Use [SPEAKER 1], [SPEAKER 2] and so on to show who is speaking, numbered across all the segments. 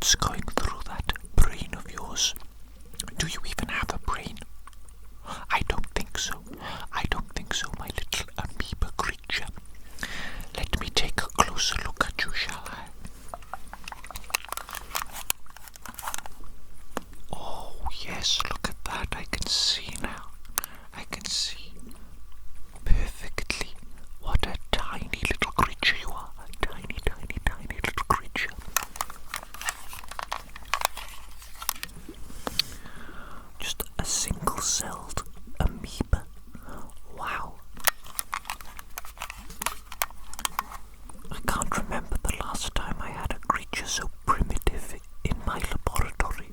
[SPEAKER 1] thoughts going through that brain of yours. Do you even have a brain? I don't think so. I don't think so, my little amoeba creature. Let me take a closer look at you, shall I? Oh, yes, look at that. I can see now. I can see perfectly what a tiny little creature you are. A tiny, tiny, tiny little creature. Just a single-celled amoeba. Wow. I can't remember the last time I had a creature so primitive in my laboratory.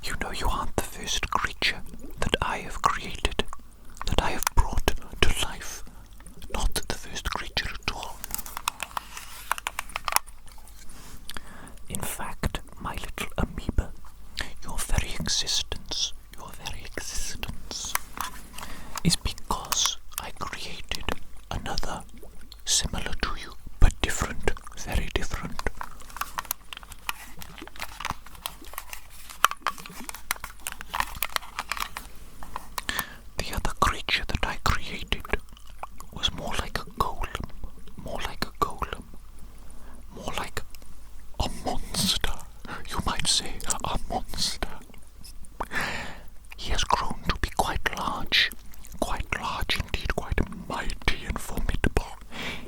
[SPEAKER 1] You know, you aren't the first creature that I have created, that I have brought to life. Not the first creature at all. In fact, my little amoeba, your very existence is because I created another similar to you, but different, very different. The other creature that I created was more like a golem, more like a monster, you might say, a monster. He has grown to be quite large indeed, quite mighty and formidable.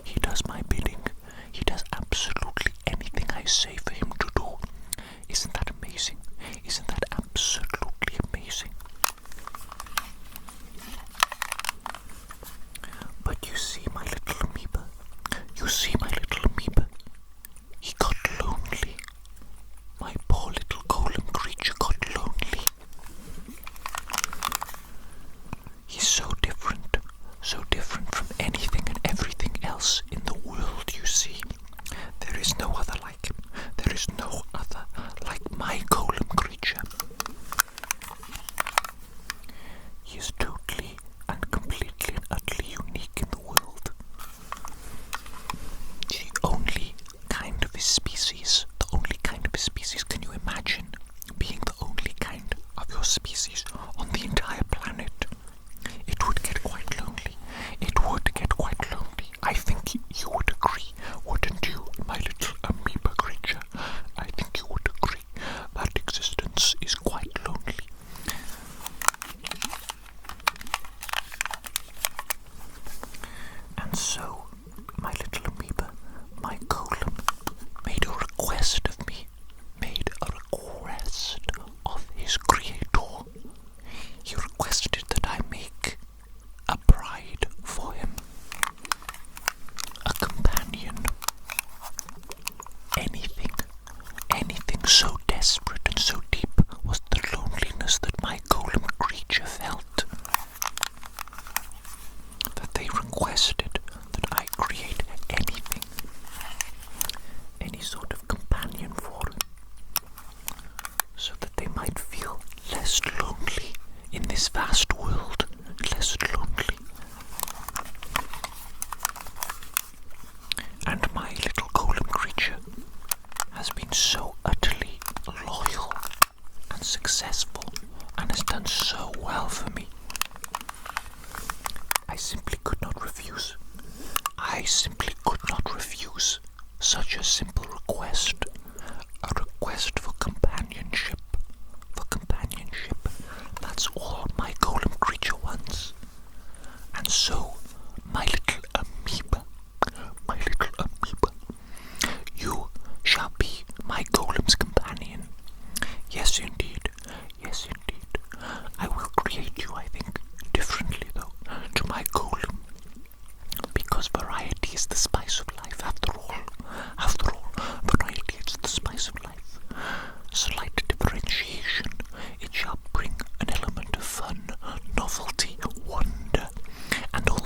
[SPEAKER 1] He does my bidding. He does absolutely anything I say for him to do. Isn't that amazing? Isn't that absolutely amazing? But you see, my little amoeba, he got lonely. My poor little golem creature got lonely. He's so different from anything and everything else in the world, you see. There is no other like him. There is no other like my golem creature. He is totally and completely and utterly unique in the world. The only kind of his species. Can you imagine being the only kind of your species on the entire planet? It would get quite lonely. I think you would agree, wouldn't you, my little amoeba creature? I think you would agree that existence is quite lonely. And so, my little amoeba, my golem, made a request of me, of his creator. He requested that I make a bride for him, a companion, anything so desperate and so deep was the loneliness that my golem creature felt, that they requested that I create anything, any sort of companion for him, so that they might feel less lonely in this vast world, less lonely. And my little golem creature has been so utterly loyal and successful and has done so well for me. I simply could not refuse. Such a simple request. A request for companionship. That's all my golem creature wants. And so, my little amoeba, you shall be my golem's companion. Yes, indeed. I will create you, I think, differently, though, to my golem. Because variety is the spice of life, after all. Variety is the spice of life. Slight differentiation, it shall bring an element of fun, novelty, wonder, and all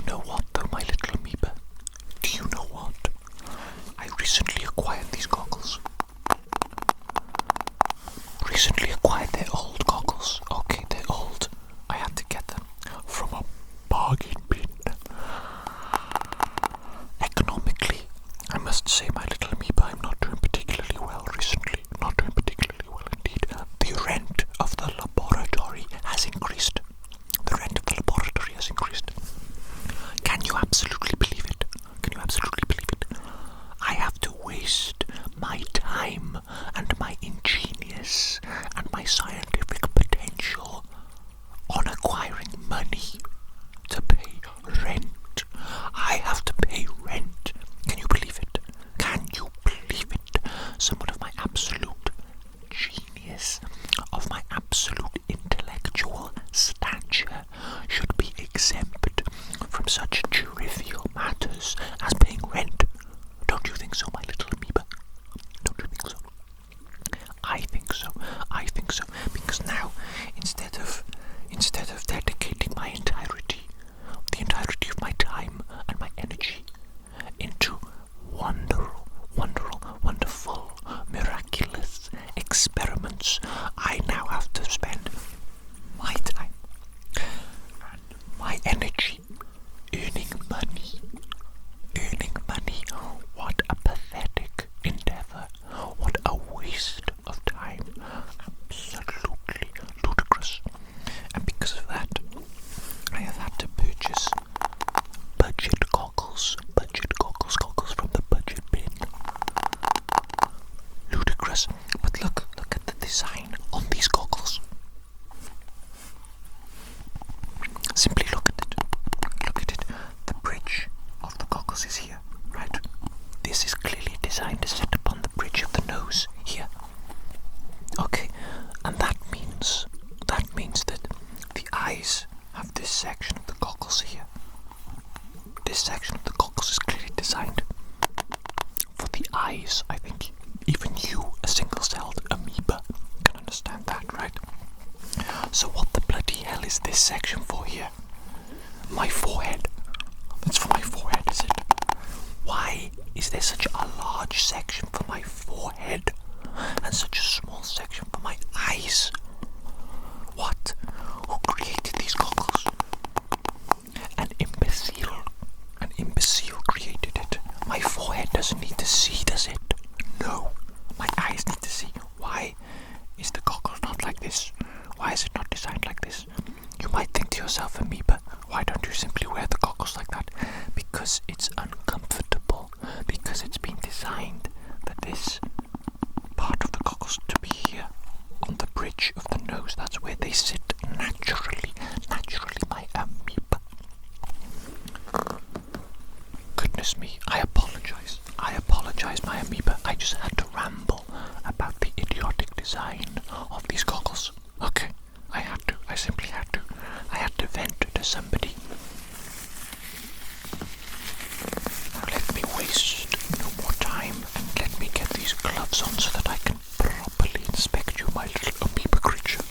[SPEAKER 1] know what though, my little amoeba? Do you know what? I recently acquired these goggles. They're old goggles. Okay, they're old. I had to get them from a bargain bin. Economically, I must say, my little amoeba, I'm not doing particularly well recently. Not doing particularly well indeed. The rent of the laboratory has increased. Can you absolutely believe it? I have to waste my time and my ingenious and my scientific potential on acquiring money to pay rent. I have to pay rent. Can you believe it? Someone of my absolute genius, of my absolute intellectual stature, should be exempt from such trivial matters as paying rent. Don't you think so, my little amoeba? Don't you think so? I think so, because now, instead of dedicating the entirety of my time and my energy into wonderful, miraculous experiments, I now have to spend my time and my energy earning money. What a pathetic endeavor. What a waste of time. Absolutely ludicrous. And because of that, I have had to purchase budget goggles from the budget bin. Ludicrous. But look at the design on these goggles. Simply look at it. The bridge of the goggles is here, right? This is clearly designed to sit upon the bridge of the nose here. Okay, and that means that the eyes have this section of the goggles here. This section of the goggles is clearly designed for the eyes. I think even you, a single-celled amoeba, can understand that, right? So what the bloody hell is this section for here? My forehead. It's for my forehead, is it? Why is there such a large section for my forehead and such a small section for my eyes? What? Who created these goggles? An imbecile created it. My forehead doesn't need to see, does it? No. My eyes need to see. Why is the goggle not like this? Why is it not designed like this? You might think to yourself, amoeba, why don't you simply wear the goggles like that? Because it's uncomfortable. Because it's been designed for this part of the goggles to be here on the bridge of the nose. That's where they sit naturally, my amoeba. Goodness me, I apologize, my amoeba. I just had to ramble about the idiotic design of these goggles. Okay, I simply had to. I had to vent to somebody. Now let me waste no more time and let me get these gloves on so that I can properly inspect you, my little amoeba creature.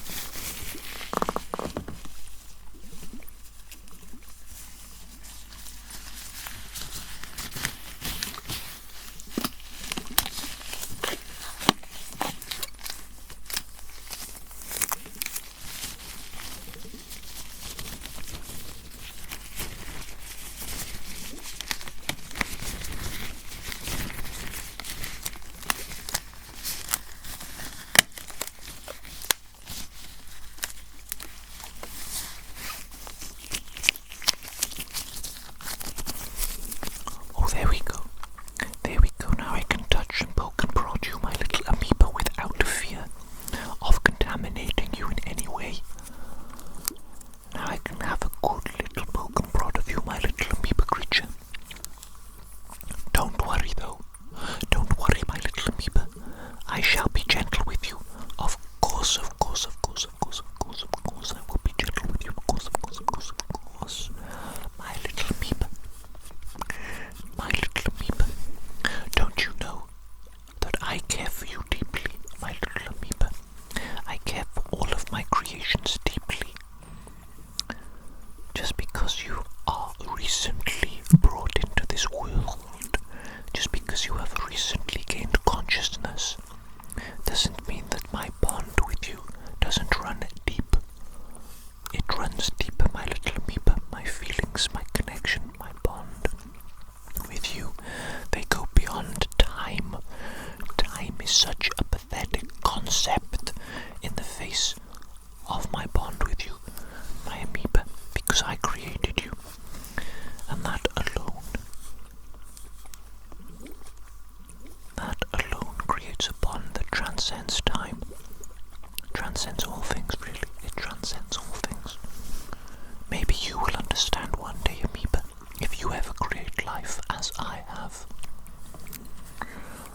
[SPEAKER 1] transcends time, transcends all things, really. It transcends all things. Maybe you will understand one day, amoeba, if you ever create life as I have.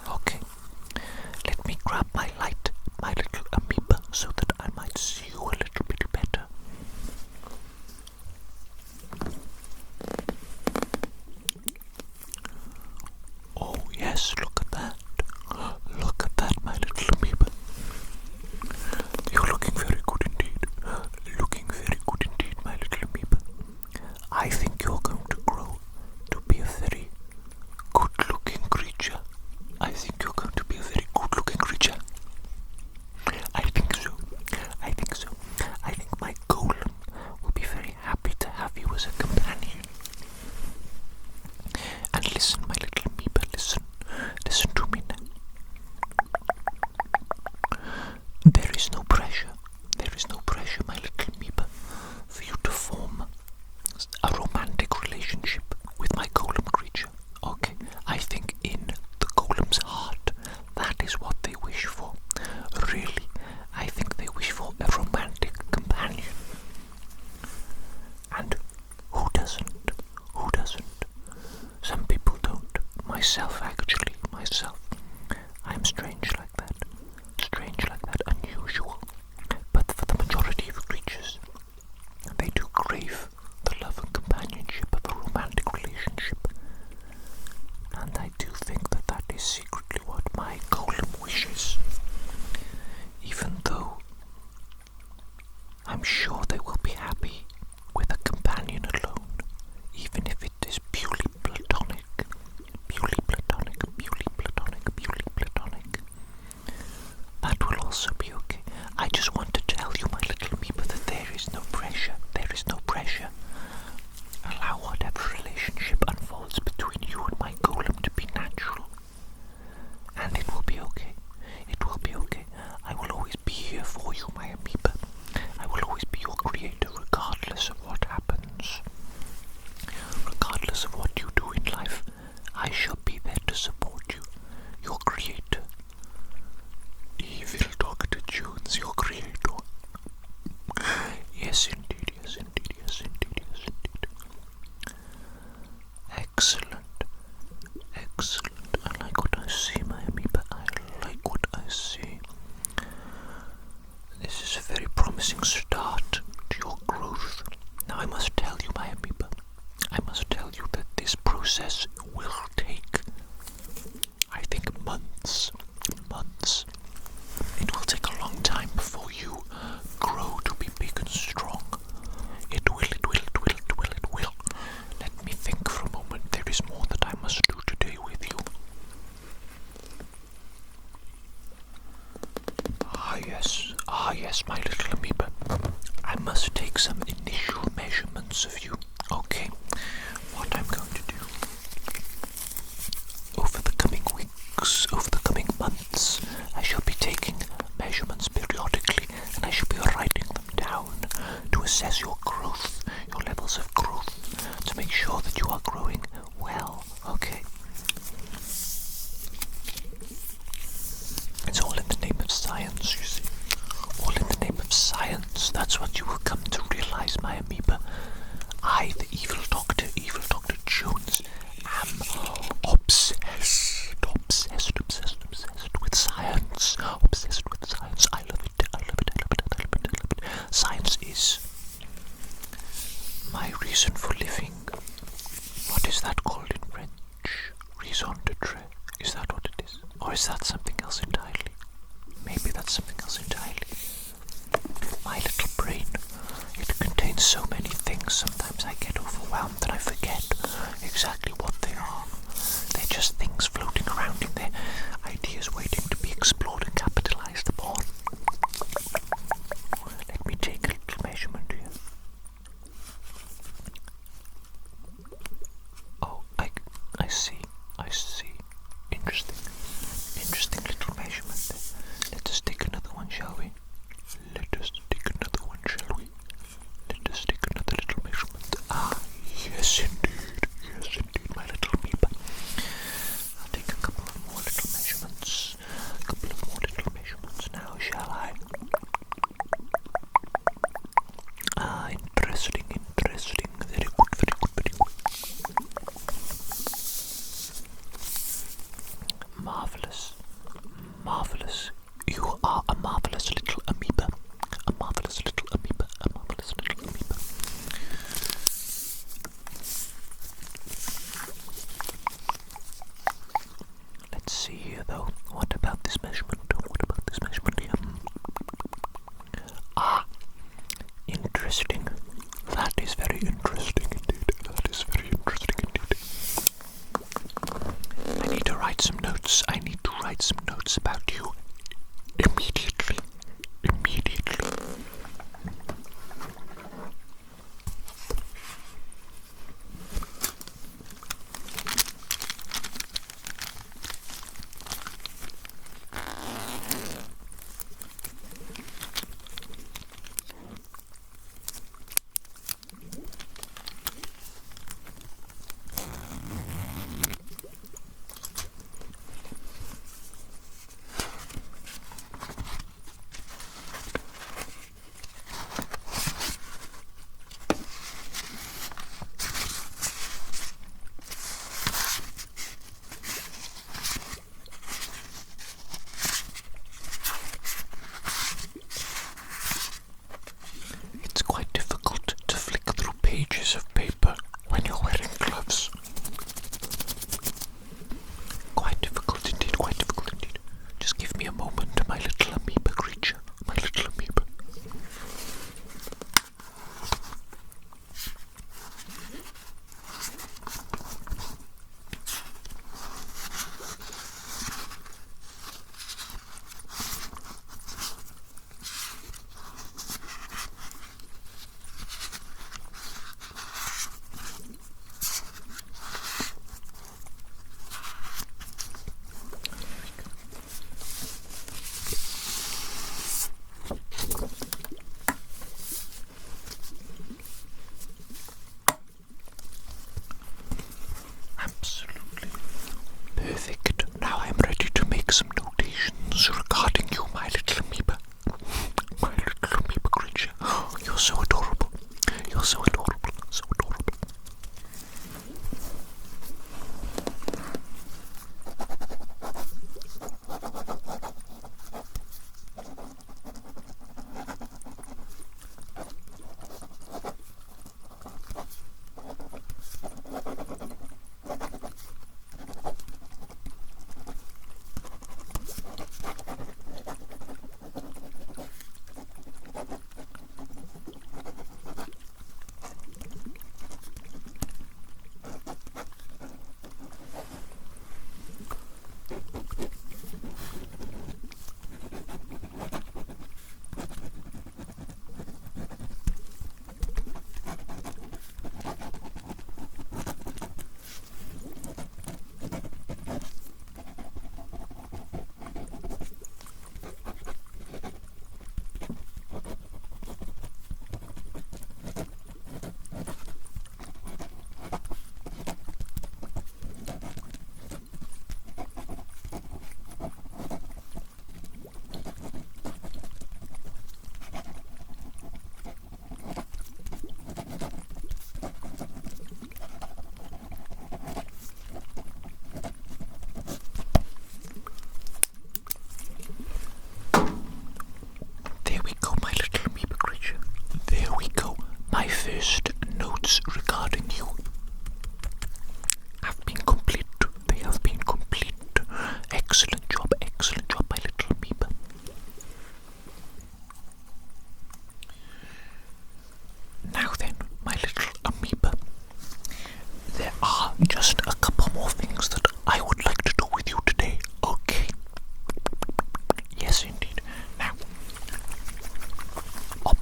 [SPEAKER 1] Okay, let me grab my light, my little amoeba, so that I might see you a little bit better. Oh yes, look at that. Look at that, my little amoeba. You're looking very good indeed. Looking very good indeed, my little amoeba. I think you're going to grow to be a very good-looking creature. I think you're going to be a very good-looking creature. I think so. I think so. I think my golem will be very happy to have you as a companion. And listen, my little amoeba, listen. Listen to me now. There is no pressure. There is no pressure, my little amoeba, for you to form a romantic relationship with my golem creature. Okay, I think in the golem's heart, that is what they wish for. Really, I think they wish for a romantic companion. And who doesn't? Who doesn't? Some people don't. Myself, actually, myself. I'm strange like that. Strange like that, unusual. But for the majority of creatures, they do crave the love and companionship of a romantic relationship. And I do think that that is secretly what my golem wishes. Even though I'm sure they will be happy with a companion alone, even if it is purely platonic, purely platonic, purely platonic, purely platonic. That will also be okay. I just want to tell you, my little amoeba, that there is no pressure. There is no pressure. Allow whatever relationship unfolds between you and my golem to be natural. And it will be okay. It will be okay. I will always be here for you, my amoeba. I will always be your creator, regardless of what happens. Regardless of what you do in life, I shall be there to support you. Your creator. Evil Dr. Jones, your creator. Yes, indeed, yes, indeed, yes, indeed, yes, indeed. Excellent. Excellent. I like what I see, my amoeba. I like what I see. This is a very promising start to your growth. Now I must tell you, my amoeba, I must tell you that this process will take, I think, months. Months. It will take a long time before you grow to be big and strong. It will. Let me think for a moment. There is more that I must do today with you. Ah yes, my little amoeba. I must take some initial measurements of you. Okay, what I'm going to do over the coming weeks, over the coming months, I shall be taking measurements periodically, and I shall be writing them down to assess your growth, your levels of growth, to make sure that you are growing well, okay? It's all in the name of science, you see. All in the name of science. That's what you will come to realize, my amoeba. I, the evil Dr. Jones, am obsessed with science. Obsessed with science. I love it. Science is my reason for living. What is that called in French? Raison d'être. Is that what it is? Or is that something else entirely? Maybe that's something else entirely. My little brain, it contains so many things. Sometimes I get overwhelmed and I forget exactly what they are. They're just things floating around in there, ideas waiting to be explored and capitalized upon. Let me take a little measurement here. Oh, I see. Interesting little measurement. Let us take another one, shall we? Let us take another little measurement. Ah, yes indeed, my little amoeba. I'll take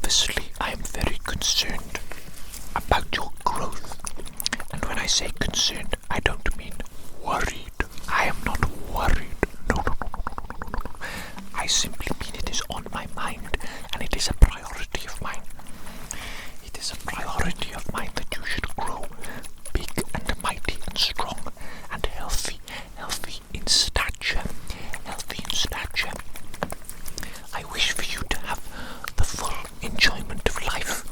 [SPEAKER 1] Obviously, I am very concerned about your growth. And when I say concerned, I don't mean worried. I am not worried. No, no, no, no, no, no, no, no. I simply mean it is on my mind, and it is a priority of mine. It is a priority of mine that you should grow big and mighty and strong and healthy in stature, I wish for you to have the full enjoyment of life.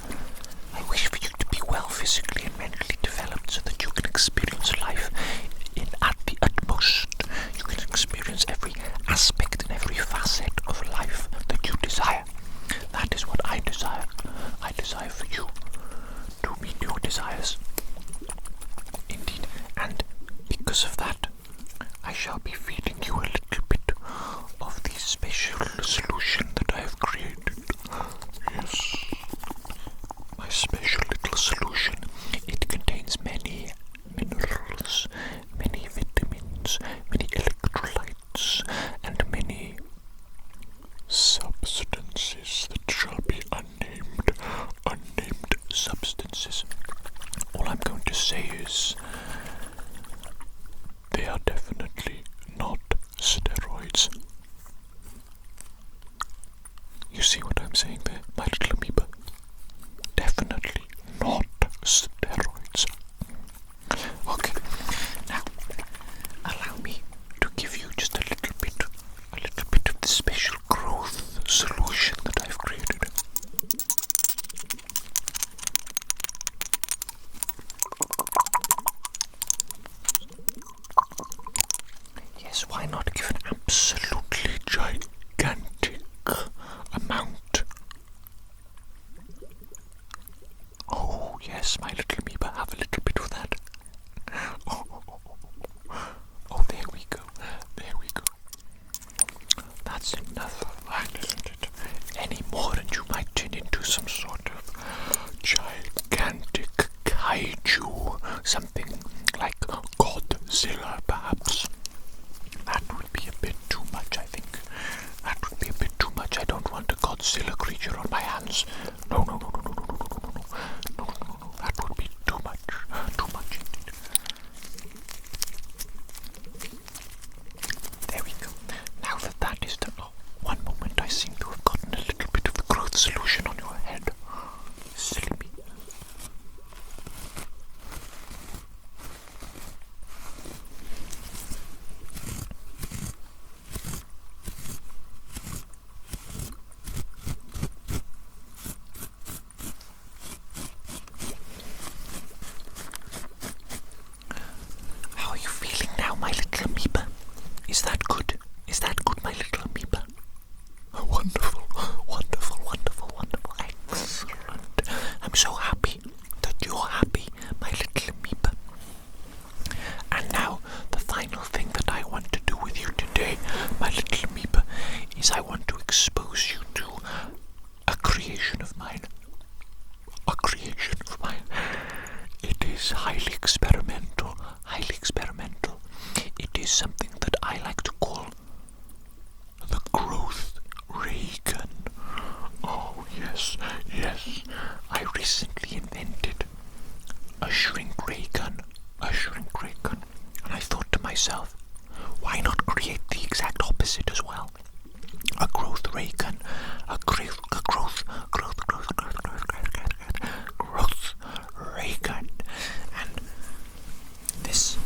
[SPEAKER 1] I wish for you to be well physically and mentally developed so that you can experience life at the utmost. You can experience every aspect and every facet of life that you desire. That is what I desire. I desire for you to meet your desires. Indeed, and because of that, I shall be feeding you a little bit of the special solution that I have created. Yes, my special little solution. It contains many minerals, many vitamins, many electrolytes, and many substances that shall be unnamed substances. All I'm going to say is they are definitely not steroids. You see what I'm saying there, my little amoeba? Definitely not steroids. Okay, now allow me to give you just a little bit of the special growth solution that I've created. Yes, why not give an absolutely gigantic amount? Oh, yes, my little amoeba, have a little bit of that. Oh, there we go. That's enough of that, isn't it? Any more and you might turn into some sort of gigantic kaiju, something like Godzilla, perhaps. That would be a bit too much, I think. That would be a bit too much. I don't want a Godzilla creature on my hands. No. That would be too much indeed. There we go. Now that is done. Oh, one moment, I seem to have gotten a little bit of the growth solution on your head. Sleepy. How are you feeling now, my little amoeba? Is that good? Is that good, my little amoeba? Oh, wonderful. Excellent. I'm so happy that you're happy, my little amoeba. And now, the final thing that I want to do with you today, my little amoeba, is I want to expose you to a creation of mine. It is highly experimental. It is something that I like to call the growth ray gun. Oh, yes. I recently invented a shrink ray gun. And I thought to myself, why not create the exact opposite as well? A growth ray gun. A growth ray gun. And this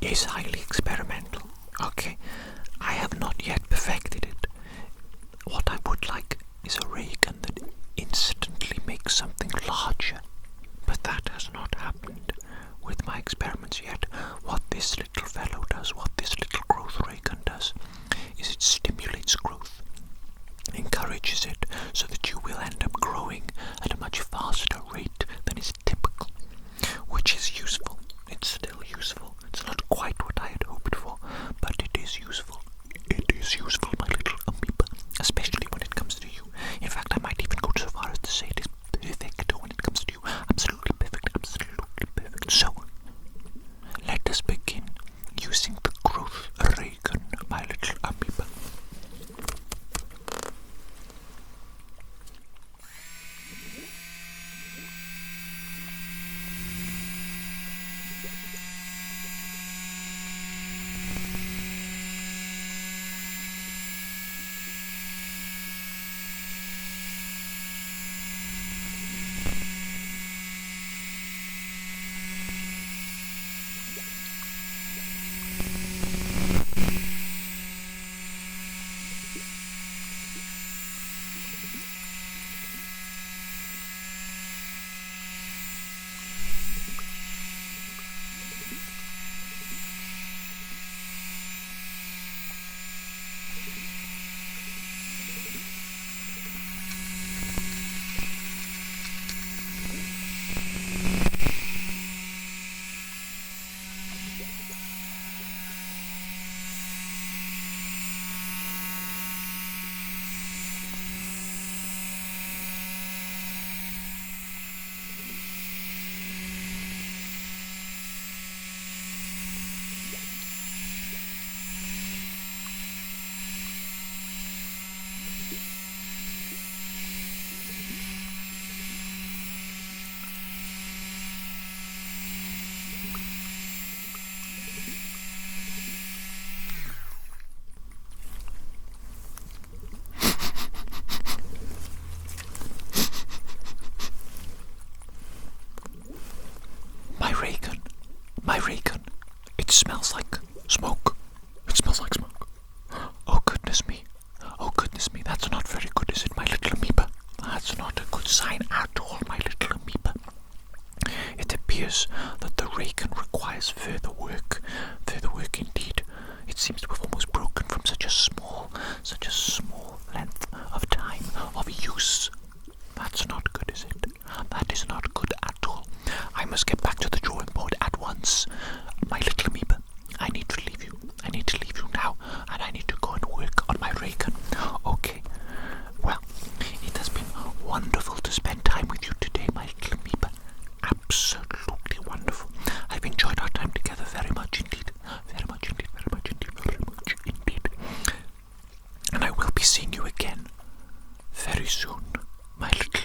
[SPEAKER 1] is highly experimental. Okay, I have not yet perfected it. What I would like is a ray gun that instantly makes something larger. But that has not happened with my experiments yet. What this little fellow does, what this little growth ray gun does, is it stimulates growth, encourages it, so that you will end up growing at a much faster rate than is typical, which is useful. It's still useful. It's not quite what I had hoped for, but it is useful. It is useful, my little amoeba, especially when it comes to you. In fact, I might even go so far as to say it is perfect when it comes to you. Absolutely perfect. So, let us begin using the growth ray gun, my little amoeba. Smoke. It smells like smoke. Oh goodness me. Oh goodness me. That's not very good, is it, my little amoeba? That's not a good sign at all, my little amoeba. It appears that the raycon requires further work. Further work indeed. It seems to have almost broken from such a small length of time of use. That's not good, is it? That is not good at all. I must get back to the drawing board at once. My little amoeba, I need to leave you. I need to leave you now, and I need to go and work on my raycon. Okay. Well, it has been wonderful to spend time with you today, my little amoeba. Absolutely wonderful. I've enjoyed our time together very much indeed. Very much indeed, very much indeed, very much indeed. And I will be seeing you again very soon, my little